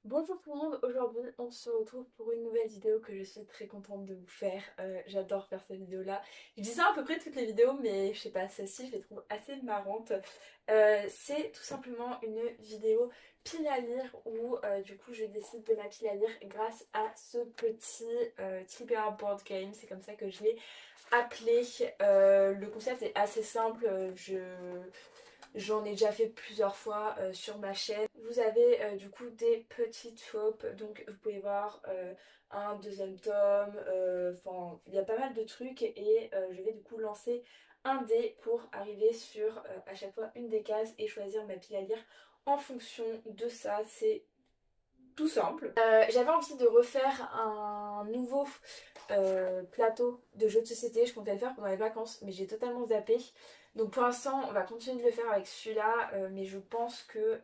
Bonjour tout le monde, aujourd'hui on se retrouve pour une nouvelle vidéo que je suis très contente de vous faire. J'adore faire cette vidéo là. Je dis ça à peu près toutes les vidéos mais je sais pas, celle-ci je les trouve assez marrantes. C'est tout simplement une vidéo pile à lire où du coup je décide de ma pile à lire grâce à ce petit TBR board game, c'est comme ça que je l'ai appelé. Le concept est assez simple, j'en ai déjà fait plusieurs fois sur ma chaîne. Vous avez du coup des petites taupes, donc vous pouvez voir un deuxième tome, enfin il y a pas mal de trucs et je vais du coup lancer un dé pour arriver sur à chaque fois une des cases et choisir ma pile à lire en fonction de ça. C'est tout simple. J'avais envie de refaire un nouveau plateau de jeux de société. Je comptais le faire pendant les vacances, mais j'ai totalement zappé. Donc pour l'instant, on va continuer de le faire avec celui-là, mais je pense que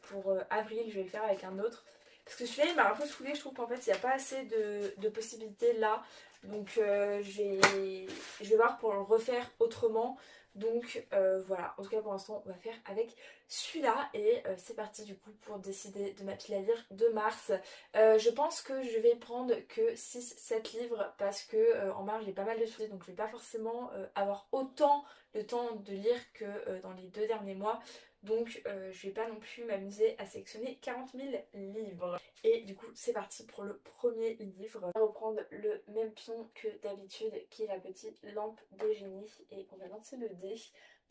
pour avril, je vais le faire avec un autre. Parce que celui-là, il m'a un peu saoulée. Je trouve qu'en fait, il n'y a pas assez de possibilités là. Donc je vais voir pour le refaire autrement. Donc voilà, en tout cas pour l'instant, on va faire avec celui-là et c'est parti du coup pour décider de ma pile à lire de mars. Je pense que je vais prendre que 6-7 livres parce que en mars j'ai pas mal de choses donc je vais pas forcément avoir autant de temps de lire que dans les 2 derniers mois. Donc je vais pas non plus m'amuser à sélectionner 40 000 livres. Et du coup c'est parti pour le premier livre. On va reprendre le même pion que d'habitude qui est la petite lampe de génie et on va lancer le dé.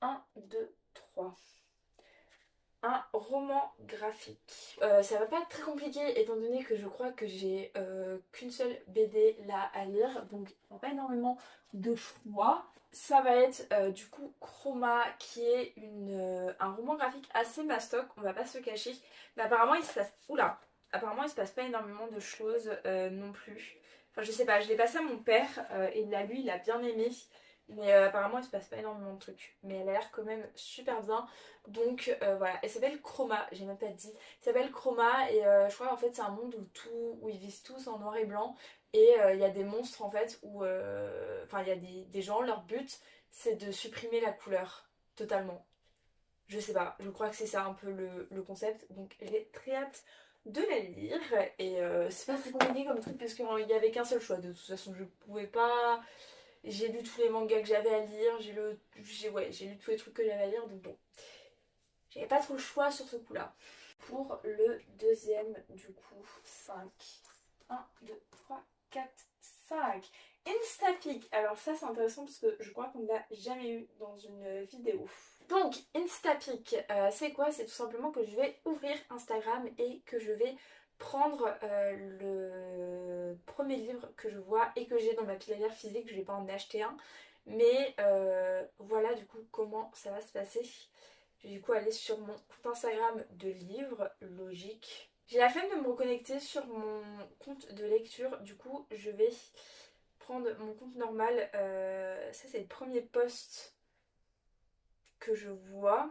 1, 2, 3. Un roman graphique. Ça va pas être très compliqué étant donné que je crois que j'ai qu'une seule BD là à lire, donc il n'y a pas énormément de choix. Ça va être du coup Chroma qui est un roman graphique assez mastoc, on va pas se cacher, mais apparemment il se passe. Oula! Apparemment il se passe pas énormément de choses non plus. Enfin je sais pas, je l'ai passé à mon père et il l'a lu, il a bien aimé. Mais apparemment il se passe pas énormément de trucs. Mais elle a l'air quand même super bien. Donc voilà, elle s'appelle Chroma, j'ai même pas dit. Elle s'appelle Chroma et je crois en fait c'est un monde où ils vivent tous en noir et blanc. Et il y a des monstres en fait où. Enfin, il y a des gens, leur but c'est de supprimer la couleur totalement. Je sais pas, je crois que c'est ça un peu le concept. Donc j'ai très hâte de la lire. Et c'est pas très compliqué comme truc parce qu'il y avait qu'un seul choix. De toute façon, je pouvais pas. J'ai lu tous les mangas que j'avais à lire, j'ai lu tous les trucs que j'avais à lire, donc bon, j'avais pas trop le choix sur ce coup-là. Pour le deuxième, du coup, 5. 1, 2, 3, 4, 5. Instapic. Alors ça c'est intéressant parce que je crois qu'on ne l'a jamais eu dans une vidéo. Donc Instapic, c'est quoi? C'est tout simplement que je vais ouvrir Instagram et que je vais prendre le premier livre que je vois et que j'ai dans ma pile à lire physique. Je vais pas en acheter un. Mais voilà du coup comment ça va se passer. Je vais du coup aller sur mon compte Instagram de livres, logique. J'ai la flemme de me reconnecter sur mon compte de lecture, du coup je vais prendre mon compte normal. Ça c'est le premier post que je vois.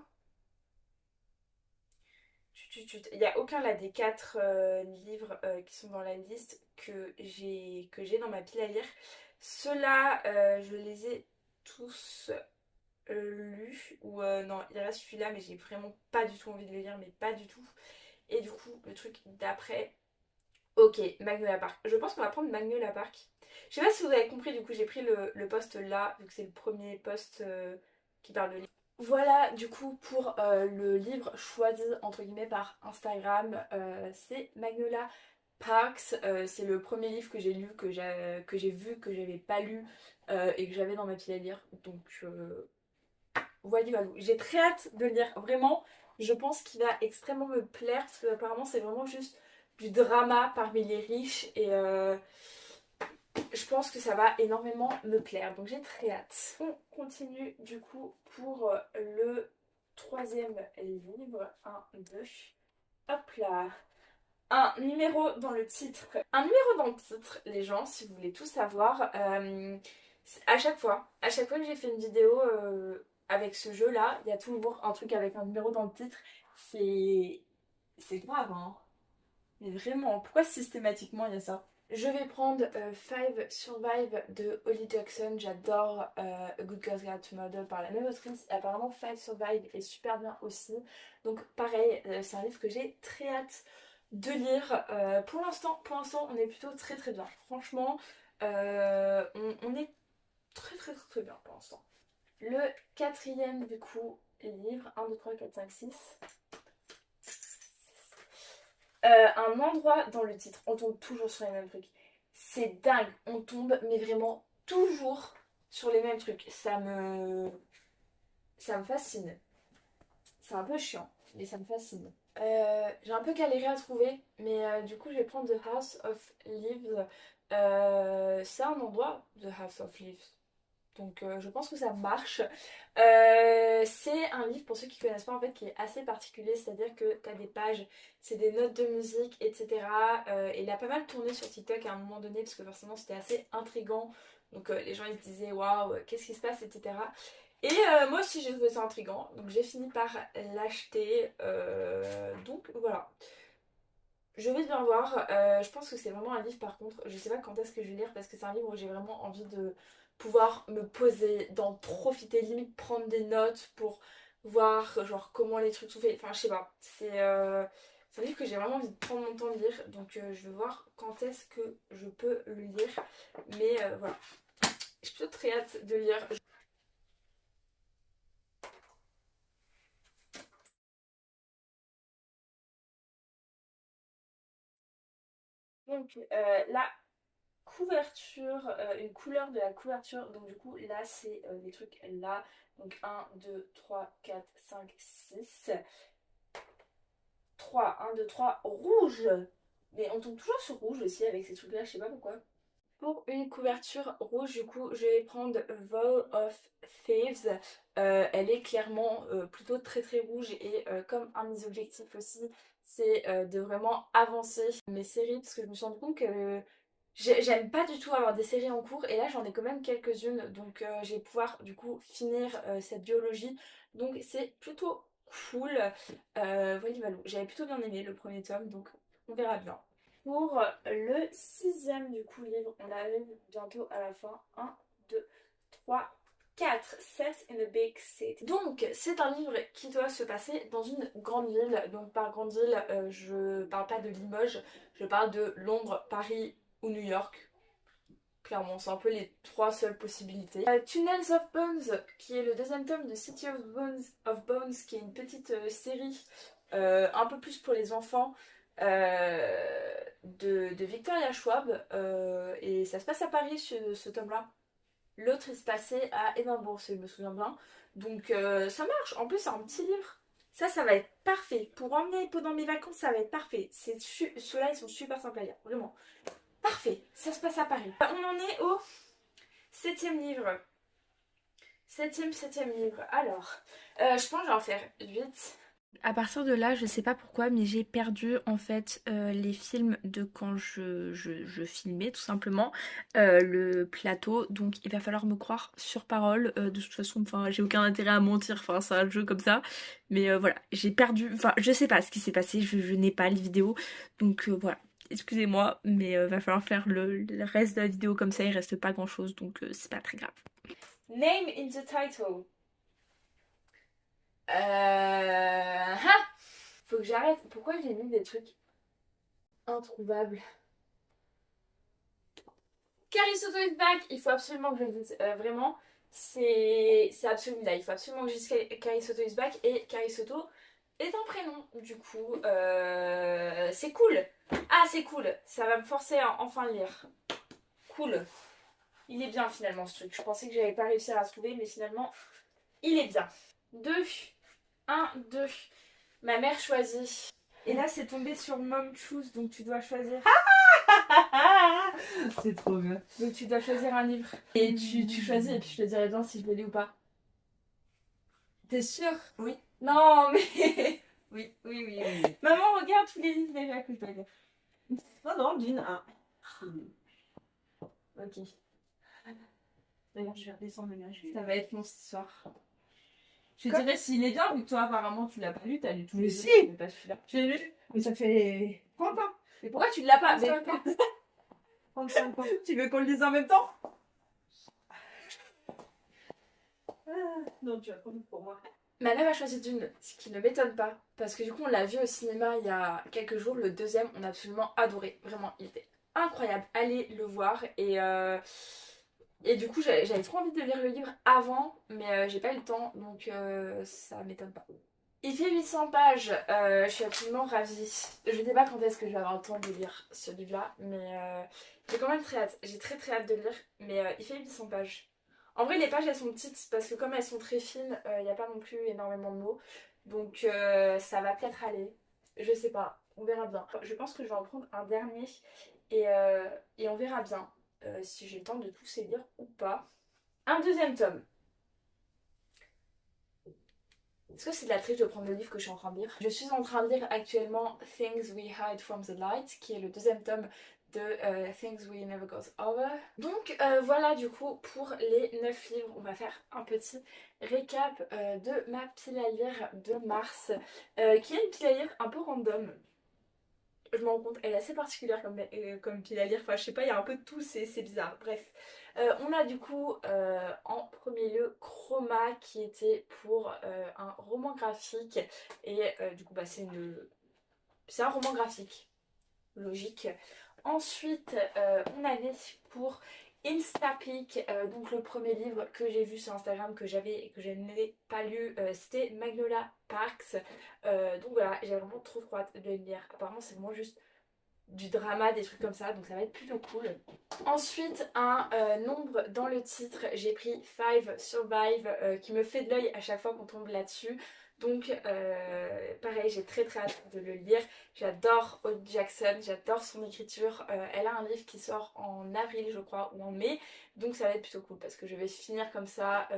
Il n'y a aucun là des 4 livres qui sont dans la liste que j'ai dans ma pile à lire. Ceux-là, je les ai tous lus. Ou non, il reste celui-là, mais j'ai vraiment pas du tout envie de le lire, mais pas du tout. Et du coup, le truc d'après, ok, Magnolia Park. Je pense qu'on va prendre Magnolia Park. Je sais pas si vous avez compris, du coup, j'ai pris le post là, vu que c'est le premier post qui parle de livre. Voilà, du coup, pour le livre choisi entre guillemets par Instagram, c'est Magnolia Parks. C'est le premier livre que j'ai lu, que j'ai vu, que j'avais pas lu et que j'avais dans ma pile à lire. Donc, voilà, voilà. J'ai très hâte de le lire. Vraiment, je pense qu'il va extrêmement me plaire parce que apparemment c'est vraiment juste du drama parmi les riches et je pense que ça va énormément me plaire. Donc j'ai très hâte. On continue du coup pour le troisième livre. Un, deux. Hop là. Un numéro dans le titre. Un numéro dans le titre, les gens, si vous voulez tout savoir. À chaque fois que j'ai fait une vidéo avec ce jeu-là, il y a toujours un truc avec un numéro dans le titre. C'est. C'est grave, hein. Mais vraiment, pourquoi systématiquement il y a ça? Je vais prendre Five Survive de Holly Jackson. J'adore A Good Girls Guide to Murder par la même autrice. Et apparemment, Five Survive est super bien aussi. Donc, pareil, c'est un livre que j'ai très hâte de lire. Pour l'instant, on est plutôt très très bien. Franchement, on est très bien pour l'instant. Le quatrième du coup livre, 1, 2, 3, 4, 5, 6. Un endroit dans le titre, on tombe toujours sur les mêmes trucs. C'est dingue, on tombe mais vraiment toujours sur les mêmes trucs. Ça me fascine. C'est un peu chiant, mais ça me fascine. J'ai un peu galéré à trouver, mais du coup je vais prendre The House of Leaves. C'est un endroit, The House of Leaves. Donc je pense que ça marche. C'est un livre, pour ceux qui ne connaissent pas, en fait, qui est assez particulier. C'est-à-dire que tu as des pages, c'est des notes de musique, etc. Et il a pas mal tourné sur TikTok à un moment donné, parce que forcément c'était assez intriguant. Donc les gens ils se disaient waouh, qu'est-ce qui se passe, etc. Et moi aussi j'ai trouvé ça intriguant. Donc j'ai fini par l'acheter. Donc voilà. Je vais bien voir. Je pense que c'est vraiment un livre par contre. Je sais pas quand est-ce que je vais lire parce que c'est un livre où j'ai vraiment envie de pouvoir me poser, d'en profiter, limite prendre des notes pour voir genre comment les trucs sont faits. Enfin je sais pas. C'est un livre que j'ai vraiment envie de prendre mon temps de lire. Donc je vais voir quand est-ce que je peux le lire. Mais voilà. J'ai plutôt très hâte de lire. Donc la couverture, une couleur de la couverture. Donc du coup là c'est les trucs là. Donc 1, 2, 3, 4, 5, 6. 3, 1, 2, 3, rouge. Mais on tombe toujours sur rouge aussi avec ces trucs là, je sais pas pourquoi. Pour une couverture rouge, du coup, je vais prendre Vow of Thieves. Elle est clairement plutôt très très rouge et comme un de mes objectifs aussi, c'est de vraiment avancer mes séries parce que je me suis rendu compte que j'aime pas du tout avoir des séries en cours et là j'en ai quand même quelques-unes donc je vais pouvoir du coup finir cette biologie donc c'est plutôt cool. Voilà, j'avais plutôt bien aimé le premier tome donc on verra bien. Pour le sixième du coup livre, on arrive bientôt à la fin. 1, 2, 3, 4, Set in a Big City. Donc c'est un livre qui doit se passer dans une grande ville. Donc par grande ville, je parle pas de Limoges, je parle de Londres, Paris ou New York. Clairement, c'est un peu les trois seules possibilités. Tunnels of Bones, qui est le deuxième tome de City of Bones, qui est une petite série un peu plus pour les enfants de Victoria Schwab. Et ça se passe à Paris, ce tome-là. L'autre, il se passait à Édimbourg, si je me souviens bien. Donc ça marche. En plus, c'est un petit livre. Ça va être parfait. Pour emmener pendant mes vacances, ça va être parfait. Ceux-là, ils sont super sympas à lire. Vraiment. Parfait, ça se passe à Paris. On en est au septième livre. Septième livre. Alors, je pense que je vais en faire 8. À partir de là, je sais pas pourquoi, mais j'ai perdu en fait les films de quand je filmais tout simplement le plateau. Donc il va falloir me croire sur parole. De toute façon, enfin, j'ai aucun intérêt à mentir. Enfin, c'est un jeu comme ça. Mais voilà, j'ai perdu. Enfin, je sais pas ce qui s'est passé. Je n'ai pas les vidéos. Donc voilà. Excusez-moi, mais va falloir faire le reste de la vidéo comme ça. Il reste pas grand chose, donc c'est pas très grave. Name in the title. Faut que j'arrête. Pourquoi j'ai mis des trucs introuvables? Carrie Soto is back. Il faut absolument que je le dise. Vraiment, c'est absolument là. Il faut absolument que je dise Carrie Soto is back. Et Carrie Soto est un prénom. Du coup, c'est cool. Ah, c'est cool. Ça va me forcer à enfin le lire. Cool. Il est bien finalement ce truc. Je pensais que j'allais pas réussir à trouver, mais finalement, il est bien. 2, 1, 2. Ma mère choisit. Et là, c'est tombé sur Mom Choose, donc tu dois choisir. C'est trop bien. Donc tu dois choisir un livre. Et tu choisis, et puis je te dirai bien si je le lis ou pas. T'es sûre? Oui. Non, mais. Oui. Maman, regarde tous les livres déjà que je dois lire. Non, d'une un. Ok. D'ailleurs, je vais redescendre le mien. Ça va être long cette histoire. Je te Quoi? dirai s'il est bien, vu que toi, apparemment, tu l'as pas lu, t'as lu tous Mais les si. autres, mais pas celui-là. Je l'ai lu, mais ça fait 30 ans. Mais pourquoi tu ne l'as pas? 35 ans. 35 ans. Tu veux qu'on le dise en même temps? Non, tu vas prendre pour moi. Ma mère a choisi Dune, ce qui ne m'étonne pas, parce que du coup on l'a vu au cinéma il y a quelques jours, le deuxième, on a absolument adoré, vraiment, il était incroyable, allez le voir, et du coup j'avais trop envie de lire le livre avant, mais j'ai pas eu le temps, donc ça m'étonne pas. Il fait 800 pages, je suis absolument ravie. Je ne sais pas quand est-ce que je vais avoir le temps de lire ce livre-là, mais j'ai quand même très hâte. J'ai très très hâte de lire, mais il fait 800 pages. En vrai, les pages elles sont petites parce que comme elles sont très fines, il n'y a pas non plus énormément de mots. Donc ça va peut-être aller. Je sais pas, on verra bien. Je pense que je vais en prendre un dernier et on verra bien si j'ai le temps de tous les lire ou pas. Un deuxième tome. Est-ce que c'est de la triche de prendre le livre que je suis en train de lire? Je suis en train de lire actuellement Things We Hide from the Light, qui est le deuxième tome de Things We Never Got Over. Donc voilà du coup pour les 9 livres, on va faire un petit récap de ma pile à lire de mars, qui est une pile à lire un peu random. Je me rends compte, elle est assez particulière comme pile à lire, enfin je sais pas, il y a un peu de tout, c'est bizarre, bref. On a du coup en premier lieu Chroma qui était pour un roman graphique et du coup bah, c'est un roman graphique, logique. Ensuite on avait pour Instapeak, donc le premier livre que j'ai vu sur Instagram que je n'avais pas lu, c'était Magnolia Parks. Donc voilà, j'ai vraiment trop hâte de le lire. Apparemment c'est vraiment juste du drama, des trucs comme ça, donc ça va être plutôt cool. Ensuite, un nombre dans le titre, j'ai pris Five Survive, qui me fait de l'œil à chaque fois qu'on tombe là-dessus. Donc pareil, j'ai très très hâte de le lire. J'adore Aude Jackson, j'adore son écriture. Elle a un livre qui sort en avril je crois, ou en mai. Donc ça va être plutôt cool parce que je vais finir comme ça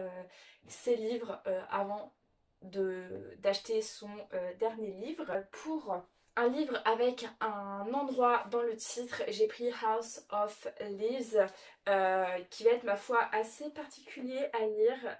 ses livres avant d'acheter son dernier livre. Pour un livre avec un endroit dans le titre, j'ai pris House of Leaves, qui va être ma foi assez particulier à lire.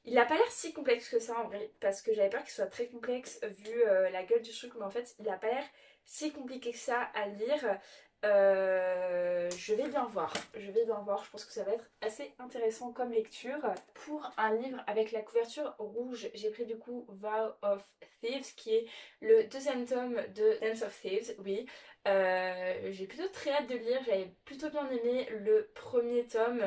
Il n'a pas l'air si complexe que ça en vrai, parce que j'avais peur qu'il soit très complexe vu la gueule du truc, mais en fait il n'a pas l'air si compliqué que ça à lire. Je vais bien voir, je pense que ça va être assez intéressant comme lecture. Pour un livre avec la couverture rouge, j'ai pris du coup Vow of Thieves, qui est le deuxième tome de Dance of Thieves, oui. J'ai plutôt très hâte de le lire, j'avais plutôt bien aimé le premier tome,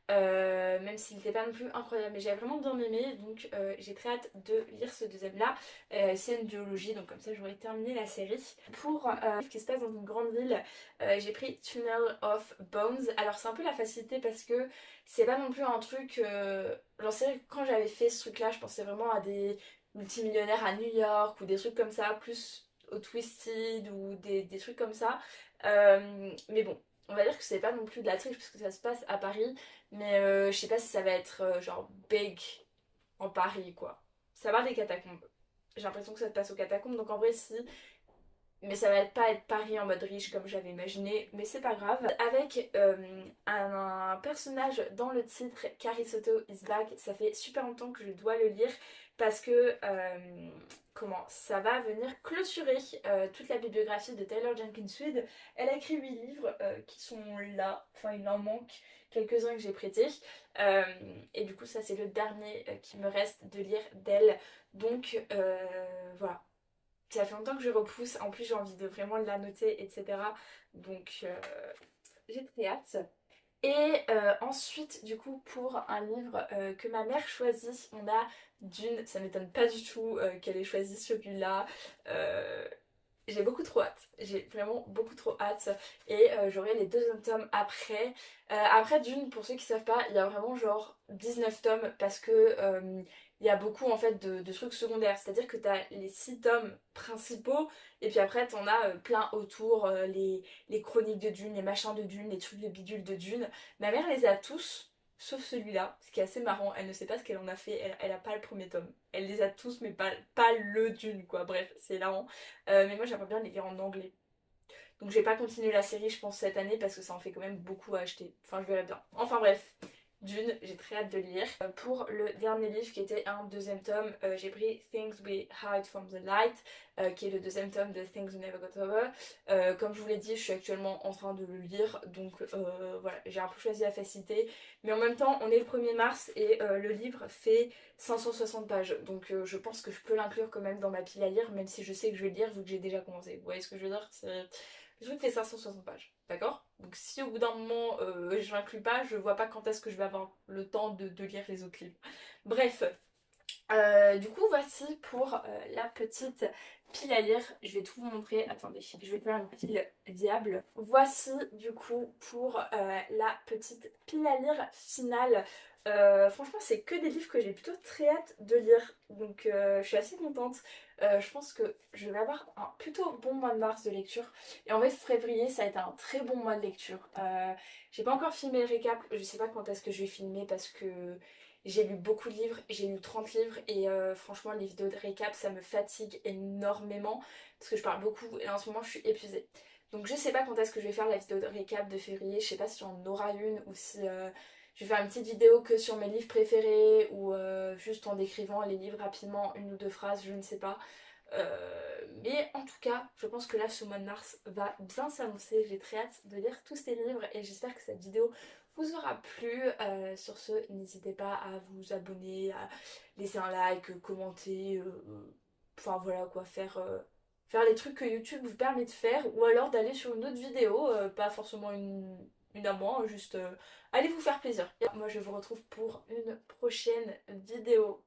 même s'il n'était pas non plus incroyable, mais j'avais vraiment bien aimé, donc j'ai très hâte de lire ce deuxième là. C'est une duologie, donc comme ça j'aurais terminé la série. Pour un livre qui se passe dans une grande ville, j'ai pris Tunnel of Bones. Alors c'est un peu la facilité parce que c'est pas non plus un truc... J'en sais, quand j'avais fait ce truc là, je pensais vraiment à des multimillionnaires à New York ou des trucs comme ça, plus au Twisted ou des trucs comme ça. Mais bon, on va dire que c'est pas non plus de la triche parce que ça se passe à Paris, mais je sais pas si ça va être genre big en Paris quoi. Ça va des catacombes. J'ai l'impression que ça se passe aux catacombes, donc en vrai si, mais ça va pas être Paris en mode riche comme j'avais imaginé, mais c'est pas grave. Avec un personnage dans le titre, Carisoto is back, ça fait super longtemps que je dois le lire parce que comment ça va venir clôturer toute la bibliographie de Taylor Jenkins Reid. Elle a écrit 8 livres qui sont là, enfin il en manque quelques-uns que j'ai prêtés. Et du coup ça c'est le dernier qui me reste de lire d'elle. Donc voilà, ça fait longtemps que je repousse. En plus, j'ai envie de vraiment la noter, etc. Donc, j'ai très hâte. Et ensuite, du coup, pour un livre que ma mère choisit, on a Dune. Ça m'étonne pas du tout qu'elle ait choisi celui-là. Euh, j'ai beaucoup trop hâte. J'ai vraiment beaucoup trop hâte. Et j'aurai les deux autres tomes après. Après Dune, pour ceux qui savent pas, il y a vraiment genre 19 tomes parce que il y a beaucoup en fait de trucs secondaires. C'est-à-dire que t'as les 6 tomes principaux et puis après t'en as plein autour, les chroniques de Dune, les machins de Dune, les trucs de bidule de Dune. Ma mère les a tous. Sauf celui-là, ce qui est assez marrant, elle ne sait pas ce qu'elle en a fait, elle a pas le premier tome. Elle les a tous, mais pas le Dune, quoi. Bref, c'est hilarant. Mais moi j'aimerais bien les lire en anglais. Donc j'ai pas continué la série je pense cette année parce que ça en fait quand même beaucoup à acheter. Enfin je verrai bien. Enfin bref. d'une, j'ai très hâte de lire. Pour le dernier livre qui était un deuxième tome, j'ai pris Things We Hide from the Light, qui est le deuxième tome de Things We Never Got Over. Comme je vous l'ai dit, je suis actuellement en train de le lire, donc voilà, j'ai un peu choisi la facilité. Mais en même temps, on est le 1er mars et le livre fait 560 pages, donc je pense que je peux l'inclure quand même dans ma pile à lire, même si je sais que je vais le lire vu que j'ai déjà commencé. Vous voyez ce que je veux dire? Le truc fait 560 pages, d'accord? Donc si au bout d'un moment je l'inclus pas, je vois pas quand est-ce que je vais avoir le temps de lire les autres livres. Bref, du coup voici pour la petite pile à lire. Je vais tout vous montrer. Attendez, je vais faire une pile diable. Voici du coup pour la petite pile à lire finale. Franchement c'est que des livres que j'ai plutôt très hâte de lire. Donc je suis assez contente. Je pense que je vais avoir un plutôt bon mois de mars de lecture. Et en vrai février ça a été un très bon mois de lecture. J'ai pas encore filmé le récap. Je sais pas quand est-ce que je vais filmer parce que j'ai lu beaucoup de livres, j'ai lu 30 livres et franchement les vidéos de récap ça me fatigue énormément parce que je parle beaucoup et en ce moment je suis épuisée. Donc je sais pas quand est-ce que je vais faire la vidéo de récap de février, je sais pas si on aura une ou si je vais faire une petite vidéo que sur mes livres préférés ou juste en décrivant les livres rapidement, une ou deux phrases, je ne sais pas. Mais en tout cas, je pense que là, ce mois de mars va bien s'annoncer. J'ai très hâte de lire tous ces livres et j'espère que cette vidéo vous aura plu. Sur ce, n'hésitez pas à vous abonner, à laisser un like, commenter, enfin voilà quoi, faire les trucs que YouTube vous permet de faire ou alors d'aller sur une autre vidéo, pas forcément une à moi, juste allez vous faire plaisir. Et moi, je vous retrouve pour une prochaine vidéo.